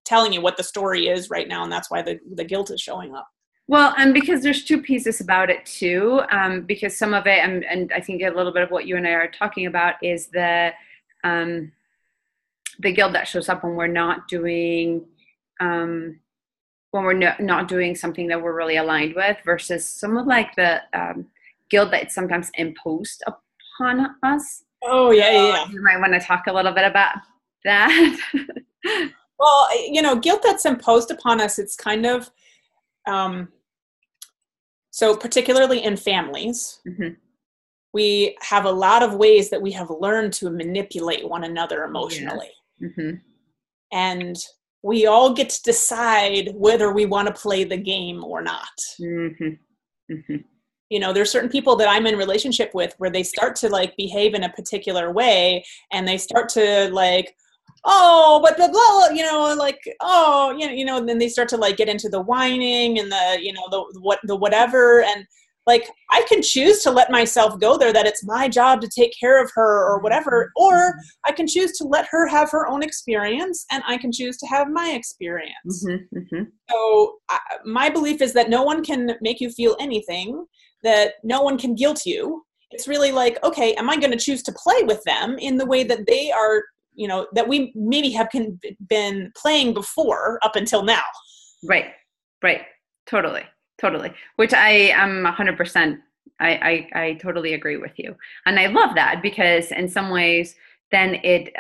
telling you what the story is right now. And that's why the guilt is showing up. Well, and because there's two pieces about it too, because some of it, and I think a little bit of what you and I are talking about is the guilt that shows up when we're not doing, not doing something that we're really aligned with, versus some of like the guilt that's sometimes imposed upon us. Oh yeah. You might want to talk a little bit about that. Well, guilt that's imposed upon us, it's kind of, so particularly in families, Mm-hmm. we have a lot of ways that we have learned to manipulate one another emotionally. Yes. Mm-hmm. And we all get to decide whether we want to play the game or not. Mm-hmm. Mm-hmm. There's certain people that I'm in relationship with where they start to like behave in a particular way, and they start to like, oh, but blah, blah, and then they start to like get into the whining and the whatever. And like, I can choose to let myself go there, that it's my job to take care of her or whatever, or I can choose to let her have her own experience, and I can choose to have my experience. Mm-hmm. Mm-hmm. So my belief is that no one can make you feel anything, that no one can guilt you. It's really like, okay, am I going to choose to play with them in the way that they are, that we maybe have been playing before up until now? Right. Totally. Which I am 100%. I totally agree with you. And I love that, because in some ways then it's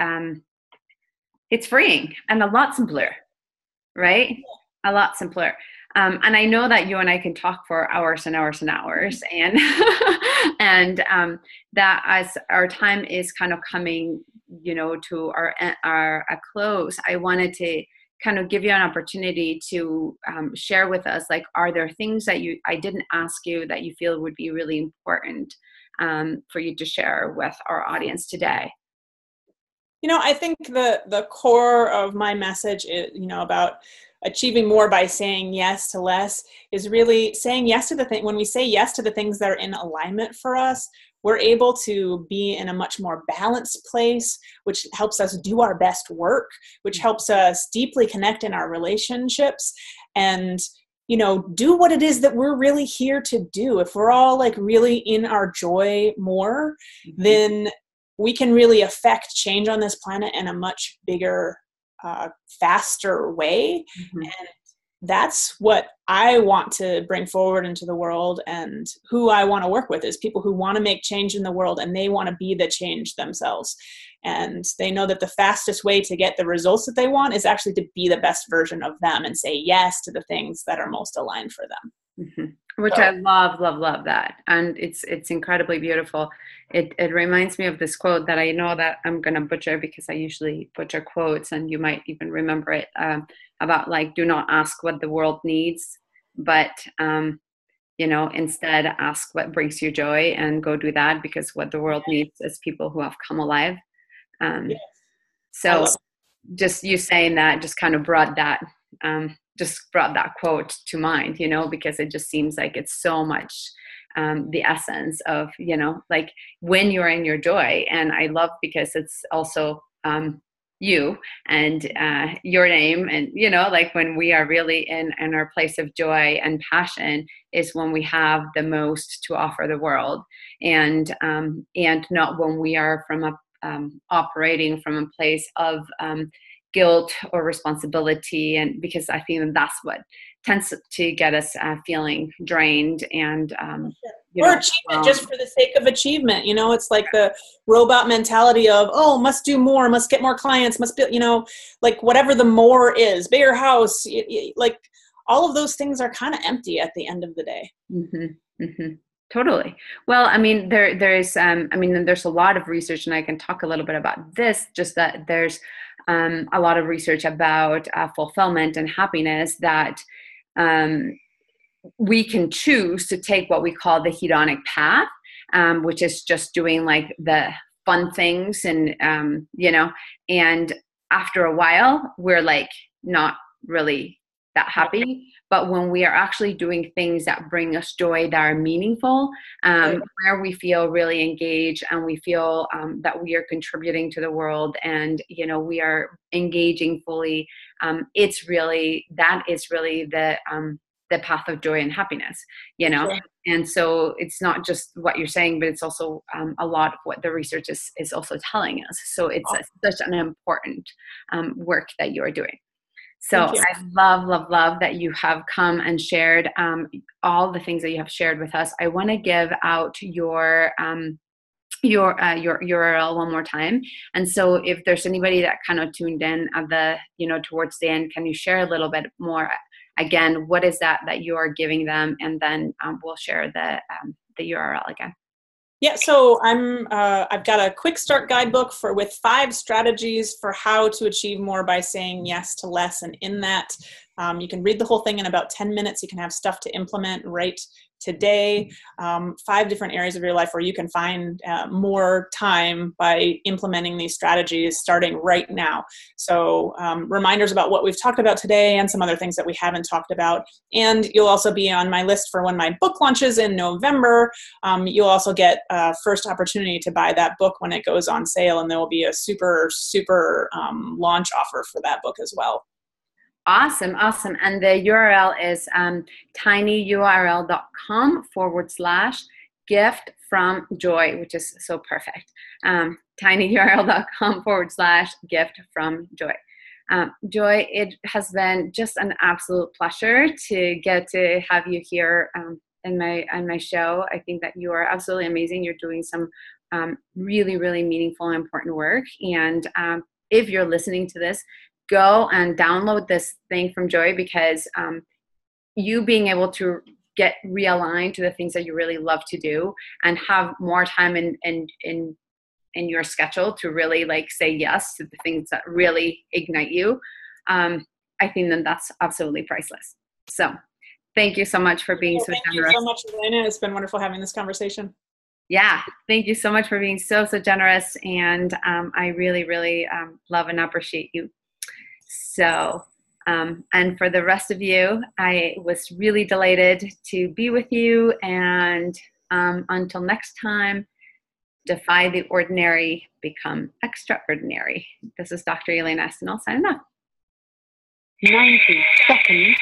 freeing and a lot simpler, right? A lot simpler. And I know that you and I can talk for hours and hours and hours, and that as our time is kind of coming, to our close, I wanted to kind of give you an opportunity to share with us, like, are there things that I didn't ask you that you feel would be really important for you to share with our audience today? I think the core of my message is, about achieving more by saying yes to less, is really saying yes to the thing. When we say yes to the things that are in alignment for us, we're able to be in a much more balanced place, which helps us do our best work, which helps us deeply connect in our relationships and, do what it is that we're really here to do. If we're all like really in our joy more, then we can really affect change on this planet in a much bigger, faster way. Mm-hmm. And that's what I want to bring forward into the world, and who I want to work with is people who want to make change in the world, and they want to be the change themselves. And they know that the fastest way to get the results that they want is actually to be the best version of them and say yes to the things that are most aligned for them. Mm-hmm. Which I love that. And it's incredibly beautiful. It reminds me of this quote that I know that I'm going to butcher, because I usually butcher quotes, and you might even remember it, about like, do not ask what the world needs, but, instead ask what brings you joy and go do that, because what the world needs is people who have come alive. Yes. So just you saying that just kind of brought that quote to mind, because it just seems like it's so much the essence of, like when you're in your joy. And I love, because it's also you and your name, and like when we are really in our place of joy and passion is when we have the most to offer the world, and not when we are operating from a place of guilt or responsibility. And because I think that's what tends to get us feeling drained and or achievement, just for the sake of achievement. It's like the robot mentality of, oh, must do more, must get more clients, must be, like whatever the more is, bigger house, like all of those things are kind of empty at the end of the day. Mm-hmm. Mm-hmm. Totally. Well, I mean, there's a lot of research, and I can talk a little bit about this, just that there's a lot of research about fulfillment and happiness, that we can choose to take what we call the hedonic path, which is just doing like the fun things, and and after a while, we're like not really that happy. But when we are actually doing things that bring us joy, that are meaningful, where we feel really engaged, and we feel that we are contributing to the world, and we are engaging fully, that is really the path of joy and happiness. Sure. And so it's not just what you're saying, but it's also a lot of what the research is also telling us. So it's such an important work that you are doing. So I love that you have come and shared all the things that you have shared with us. I want to give out your URL one more time. And so if there's anybody that kind of tuned in at the, towards the end, can you share a little bit more? Again, what is that you are giving them? And then we'll share the URL again. Yeah, so I've got a quick start guidebook with 5 strategies for how to achieve more by saying yes to less. And in that, you can read the whole thing in about 10 minutes. You can have stuff to implement right today. 5 different areas of your life where you can find more time by implementing these strategies starting right now. So reminders about what we've talked about today and some other things that we haven't talked about. And you'll also be on my list for when my book launches in November. You'll also get first opportunity to buy that book when it goes on sale, and there will be a super launch offer for that book as well. Awesome. And the URL is tinyurl.com/gift from joy, which is so perfect. tinyurl.com/gift from joy. Joy, it has been just an absolute pleasure to get to have you here in my show. I think that you are absolutely amazing. You're doing some really, really meaningful and important work. And if you're listening to this, go and download this thing from Joy, because you being able to get realigned to the things that you really love to do and have more time in your schedule to really like say yes to the things that really ignite you, I think that that's absolutely priceless. So thank you so much for being so generous. Thank you so much, Elena. It's been wonderful having this conversation. Yeah, thank you so much for being so generous, and I really, really love and appreciate you. So, and for the rest of you, I was really delighted to be with you. And until next time, defy the ordinary, become extraordinary. This is Dr. Elena Estanol signing off. 90 seconds.